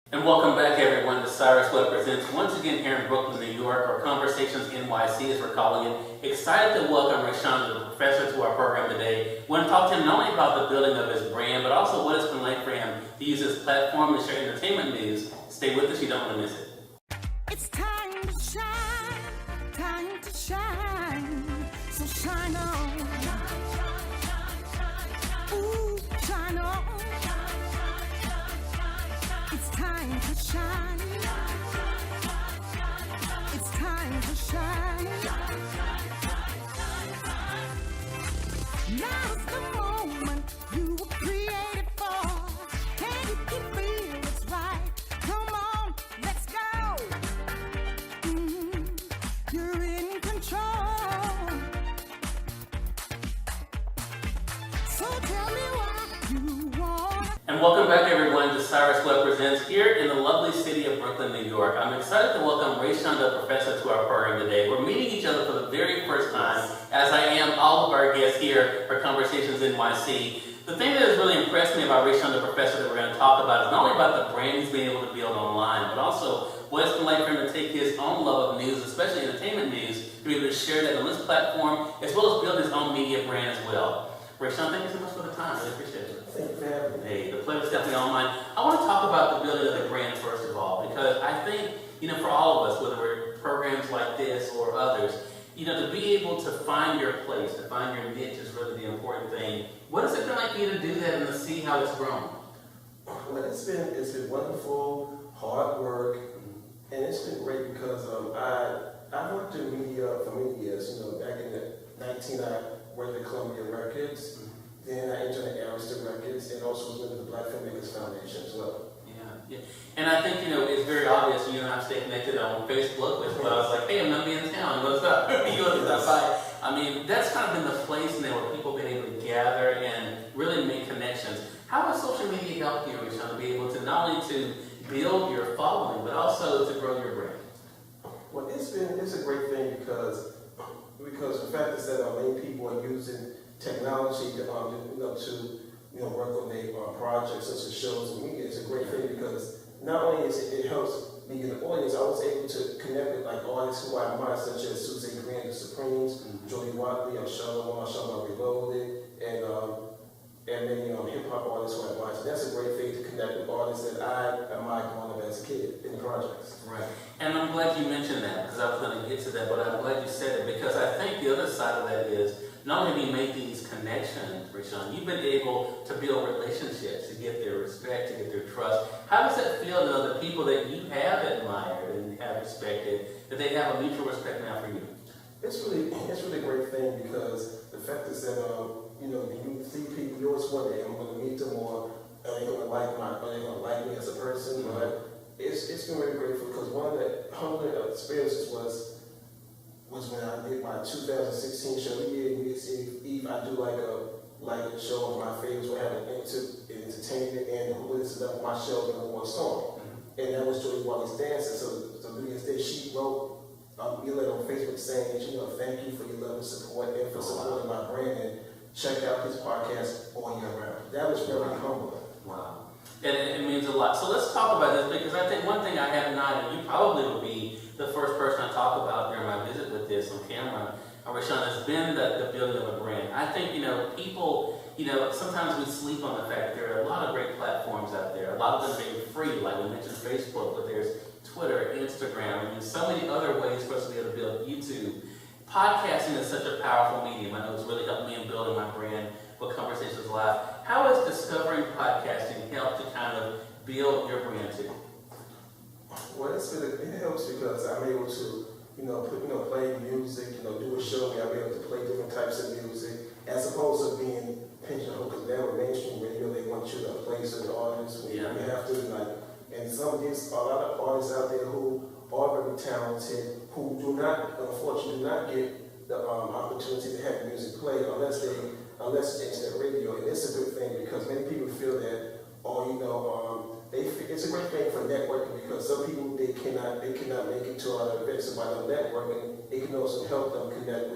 And welcome back everyone to Cyrus Webb Presents, once again here in Brooklyn, New York, or Conversations NYC as we're calling it. Excited to welcome Ra Shawn Da-Professor to our program today. We want to talk to him not only about the building of his brand, but also what it's been like for him to use his platform to share entertainment news. Stay with us, you don't want to miss it. It's time to shine, time to shine, so shine on. Ooh, shine on. It's time to shine. It's time to shine. Now's the moment you were created for. And if you feel it's right, come on, let's go. You're in control. So tell me what you want. And welcome back everyone to Cyrus Webb Presents here in the lovely city of Brooklyn, New York. I'm excited to welcome Ra Shawn Da-Professor to our program today. We're meeting each other for the very first time, as I am all of our guests here for Conversations NYC. The thing that has really impressed me about Ra Shawn Da-Professor that we're going to talk about is not only about the brand he's been able to build online, but also what it's been like for him to take his own love of news, especially entertainment news, to be able to share that on this platform, as well as build his own media brand as well. Ra Shawn, thank you so much for the time. I really appreciate it. Thank you for having me. Hey, the pleasure's definitely all mine. I want to talk about the building of the brand first of all, because I think, for all of us, whether we're programs like this or others, to be able to find your place, to find your niche is really the important thing. What has it been like for you to do that and to see how it's grown? Well, it's been wonderful, hard work, and it's been great because I worked in media for many years. Back in the 19, I worked at Columbia Records. Then I entered the Arista Records and also was with the Black Filmmakers Foundation as well. Yeah. And I think, it's very obvious you and I stay connected on Facebook, which I was like, hey, I'm going to be in town. You want to stop? You want to stop by? I mean, that's kind of been the place now where people have been able to gather and really make connections. How has social media helped you, Ra Shawn, to be able to not only to build your following, but also to grow your brand? Well, it's a great thing because the fact is that many people are using technology to work on their projects such as shows and media. It's a great thing because not only it helps me in the audience, I was able to connect with artists who I admire, such as Suzanne Grant, The Supremes, Jody Watley, Shawn Reloaded, and many hip hop artists who I admire. So that's a great thing to connect with artists that I admired growing up as a kid in the projects. Right. And I'm glad you mentioned that because I was going to get to that, but I'm glad you said it because I think the other side of that is not only have you made these connections, Ra Shawn, you've been able to build relationships, to get their respect, to get their trust. How does that feel to know the people that you have admired and have respected, that they have a mutual respect now for you? It's really a great thing because the fact is that you see people, you always wonder, I'm going to meet them or are they going to like me as a person? Mm-hmm. But it's been really grateful because one of the humbling experiences was when I did my 2016 show. Every year, New Year's Eve, I do like a show of my favorites where I have an entertainment and who is up my show number one song. Mm-hmm. And that was Jody Watley's Dancing. So New Year's Day, she wrote a letter on Facebook saying, thank you for your love and support and for supporting my brand and check out his podcast all year round. That was very humbling. Wow. And it means a lot. So let's talk about this because I think one thing I have not, and you probably will be the first person I talk about during my visit with this on camera, Ra Shawn, has been the building of a brand. I think, people, sometimes we sleep on the fact that there are a lot of great platforms out there. A lot of them being free, like we mentioned Facebook, but there's Twitter, Instagram, and so many other ways for us to be able to build YouTube. Podcasting is such a powerful medium. I know it's really helped me in building my brand with Conversations Live. How has discovering podcasting helped to kind of build your brand too? Well, it helps because I'm able to, play music, do a show where I'm able to play different types of music, as opposed to being pigeonholed. Because now with mainstream radio, they want you to play certain artists. Yeah. You have to and there's a lot of artists out there who are very talented, who unfortunately do not get the opportunity to have music played unless it's internet radio. And it's a good thing because many people feel that, it's a great thing for networking because some people they cannot make it to other events. So by the networking, it can also help them connect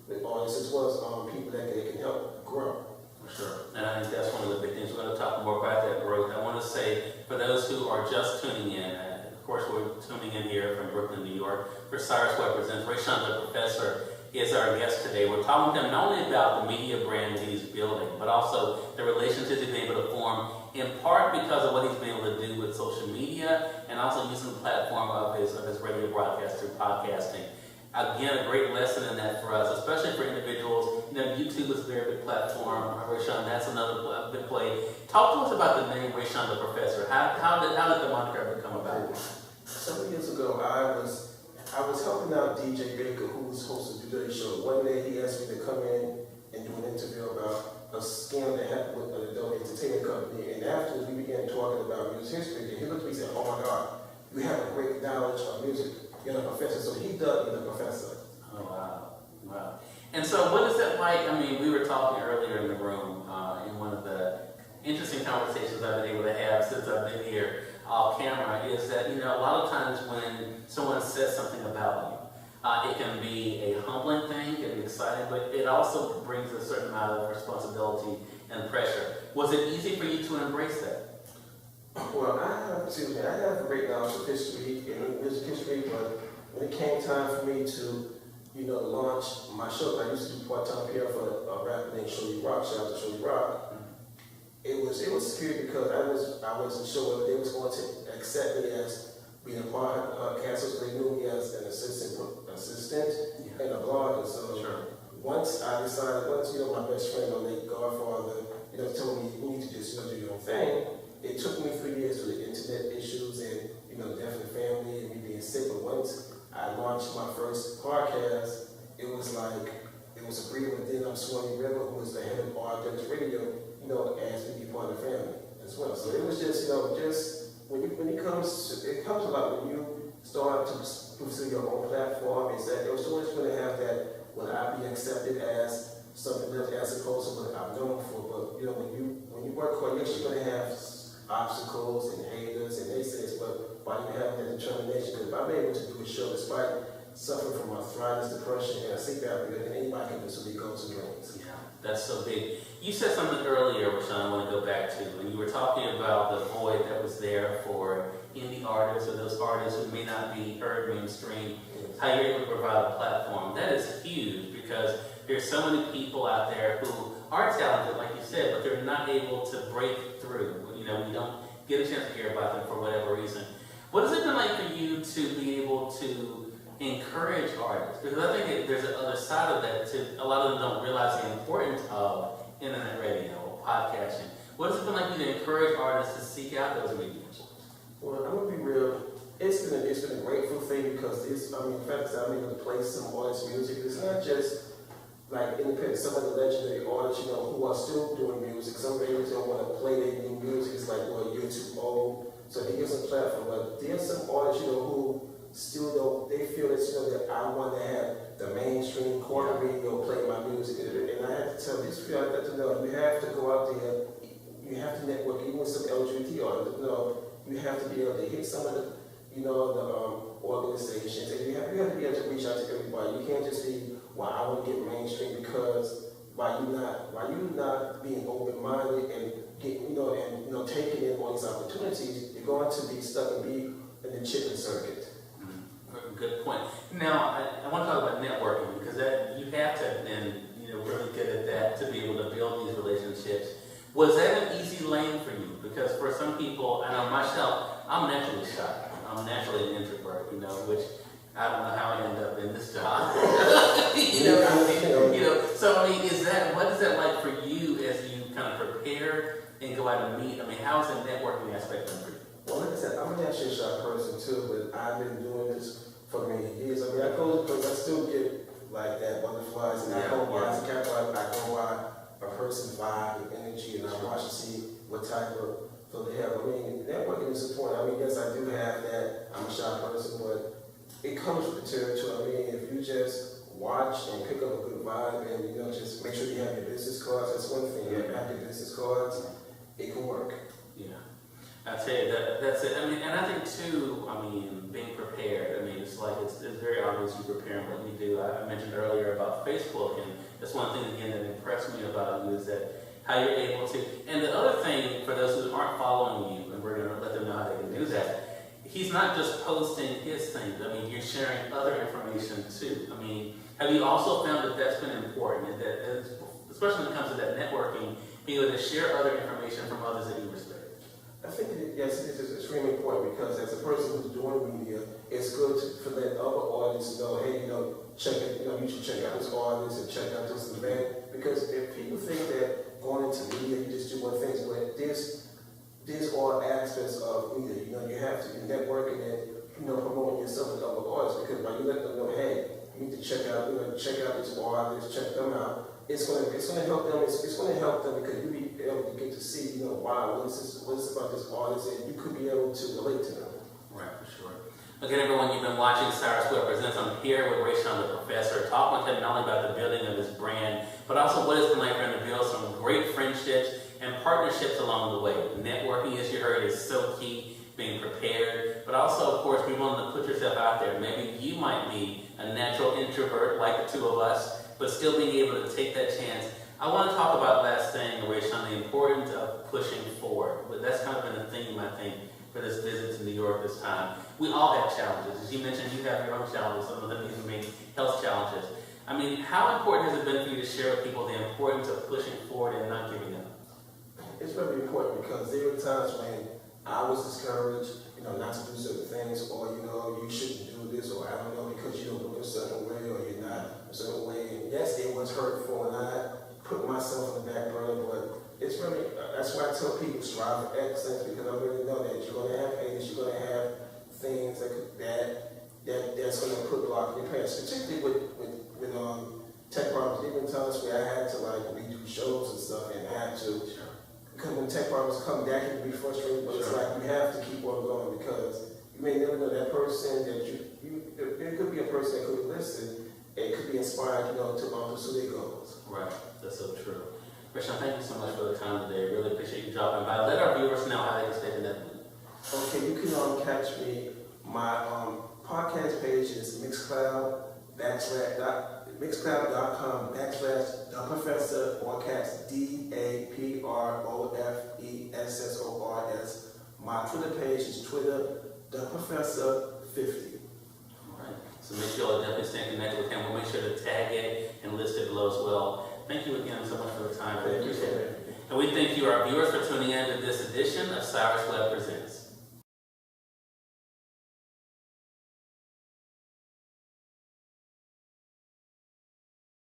with artists as well as people that they can help grow. For sure. And I think that's one of the big things. We're going to talk more about that growth. I want to say, for those who are just tuning in, of course, we're tuning in here from Brooklyn, New York, for Cyrus Webb Presents. Ra Shawn Da-Professor is our guest today. We're talking to him not only about the media brand he's building, but also the relationships he's been able to form, in part because of what he's been able to do with social media, and also using the platform of his radio broadcast through podcasting. Again, a great lesson in that for us, especially for individuals. You know, YouTube is a very big platform. Ra Shawn, that's another big play. Talk to us about the name Ra Shawn Da-Professor. How did the moniker come about? Several years ago, I was helping out DJ Baker, who was hosting the Today Show. One day, he asked me to come in and do an interview about a scam that happened with an adult entertainment company. And afterwards, we began talking about music history. And he looked at me and said, "Oh my God, you have a great knowledge of music. You're a professor." So he dubbed me the professor. Oh, wow. Wow. And so what is that like? I mean, we were talking earlier in the room in one of the interesting conversations I've been able to have since I've been here off camera, is that, you know, a lot of times when someone says something about you, it can be a humbling thing, it can be exciting, but it also brings a certain amount of responsibility and pressure. Was it easy for you to embrace that? Well, I have a great knowledge of history and music history, but when it came time for me to, launch my show, I used to do part-time PR for a rapper named Ra Shawn Da-Professor. It was scary because I wasn't sure whether they was going to accept me as being a part of Castle, so they knew me as an assistant and a blogger. So once I decided, my best friend, my late godfather, told me you need to just do your own thing. It took me 3 years for the internet issues and, definitely family and me being sick. But once I launched my first podcast, it was a breather. Then Swanee River, who was the head of RW's radio, asked me to be part of the family as well. So it was just when it comes a lot when you start to pursue your own platform. Is that there's always going to have that, will I be accepted as something else as opposed to what I'm known for? But when you work hard, yes, you're going to have obstacles and haters and naysayers, but why you have that determination? Because if I'm able to do a show despite suffering from arthritis, depression, and a sleep apnea, then anybody can do so many goals and dreams. Yeah, that's so big. You said something earlier, Ra Shawn, I want to go back to, and you were talking about the void that was there for indie artists or those artists who may not be heard mainstream, how you're able to provide a platform. That is huge because there's so many people out there who are talented, like you said, but they're not able to break through. We don't get a chance to hear about them for whatever reason. What has it been like for you to be able to encourage artists? Because I think there's an other side of that too. A lot of them don't realize the importance of internet radio or podcasting. What has it been like for you to encourage artists to seek out those mediums? Well, I'm gonna be real. It's been a grateful thing because the fact that I'm able to play some artists' music. It's not just like independent, some of the legendary artists, who are still doing music. Some radio don't want to play their new music. It's like, well, you're too old. So he gives them a platform. But there's some artists, who still don't, they feel that I want to have the mainstream corner radio play my music. And I have to tell these people, I have to know, you have to go out there, you have to network, even with some LGBT artists, you have to be able to hit some of the, organizations, and you have to be able to reach out to everybody. You can't just be, well, I want to get mainstream because by you not being open-minded and taking in all these opportunities, you're going to be stuck and be in the chicken circuit. Good point. Now, I want to talk about networking because you have to have been, really good at that to be able to build these relationships. Was that an easy lane for you? Because for some people, I know myself, I'm naturally shy. I'm naturally an introvert, which I don't know how I end up in this job. So what is that like for you as you kind of prepare and go out and meet? How is the networking aspect done for you? Well, like I said, I'm a naturally shy person too, but I've been doing this for many years. I go because I still get like that butterflies, and I go by as a Capricorn, I go by a person's vibe and energy, and I watch to see what type of feel they have. Networking is important. Yes, I do have that. I'm a shy person, but it comes with the territory. If you just watch and pick up a good vibe and, just make sure you have your business cards, that's one thing. You have your business cards, it can work. Yeah. I tell you, that's it. And I think too, being prepared. It's very obvious you preparing what you do. I mentioned earlier about Facebook, and that's one thing again that impressed me about you is that how you're able to. And the other thing, for those who aren't following you, and we're going to let them know how they can do that, he's not just posting his things. I mean, you're sharing other information too. I mean, have you also found that that's been important, that especially when it comes to that networking, being able to share other information from others that you respect? I think yes, it is extremely important because as a person who's doing media, it's good to let other audiences know, hey, check it, you should check out this artist and check out this event. Because if people think that going into media, you just do one thing, but there's all aspects of media. You have to be networking and promoting yourself with other artists, because by you letting them know, hey, you need to check out this artist, check them out. It's gonna help them. It's gonna help them because you'll be able to get to see, wow, what is about this artist, and you could be able to relate to them. Right, for sure. Again, everyone, you've been watching Cyrus Webb Presents. I'm here with Ra Shawn Da-Professor, talking with him not only about the building of his brand, but also what it's been like for him to build some great friendships and partnerships along the way. Networking, as you heard, is so key, being prepared, but also, of course, be willing to put yourself out there. Maybe you might be a natural introvert like the two of us, but still being able to take that chance. I want to talk about last thing, Ra Shawn, the importance of pushing forward. But that's kind of been a theme, I think, for this visit to New York this time. We all have challenges. As you mentioned, you have your own challenges, some of them even being health challenges. I mean, how important has it been for you to share with people the importance of pushing forward and not giving up? It's very important because there were times when I was discouraged, not to do certain things, or you shouldn't do this, or I don't know, because you don't look a certain way, or you're not a certain way. And yes, it was hurtful, and I put myself in the back burner, but it's really, that's why I tell people strive for excellence, because I really know that you're going to have haters, you're going to have things that's going to put block in your pants, particularly with tech problems. Even times where I had to redo shows and stuff, and I had to. Because when tech problems come, that can be frustrating, but it's like you have to keep on going because you may never know that person that there could be a person that could listen and could be inspired, to pursue their goals. Right, that's so true. Ra Shawn, thank you so much for the time today. Really appreciate you dropping by. Let our viewers know how they can stay connected. Okay, you can catch me. My podcast page is Mixcloud.com/Da-Professor, or cast DAPROFESSORS. My Twitter page is Twitter Da-Professor50. All right. So make sure you'll definitely stay connected with him. We'll make sure to tag it and list it below as well. Thank you again so much for the time. Thank you. And we thank you, our viewers, for tuning in to this edition of Cyrus Webb Presents.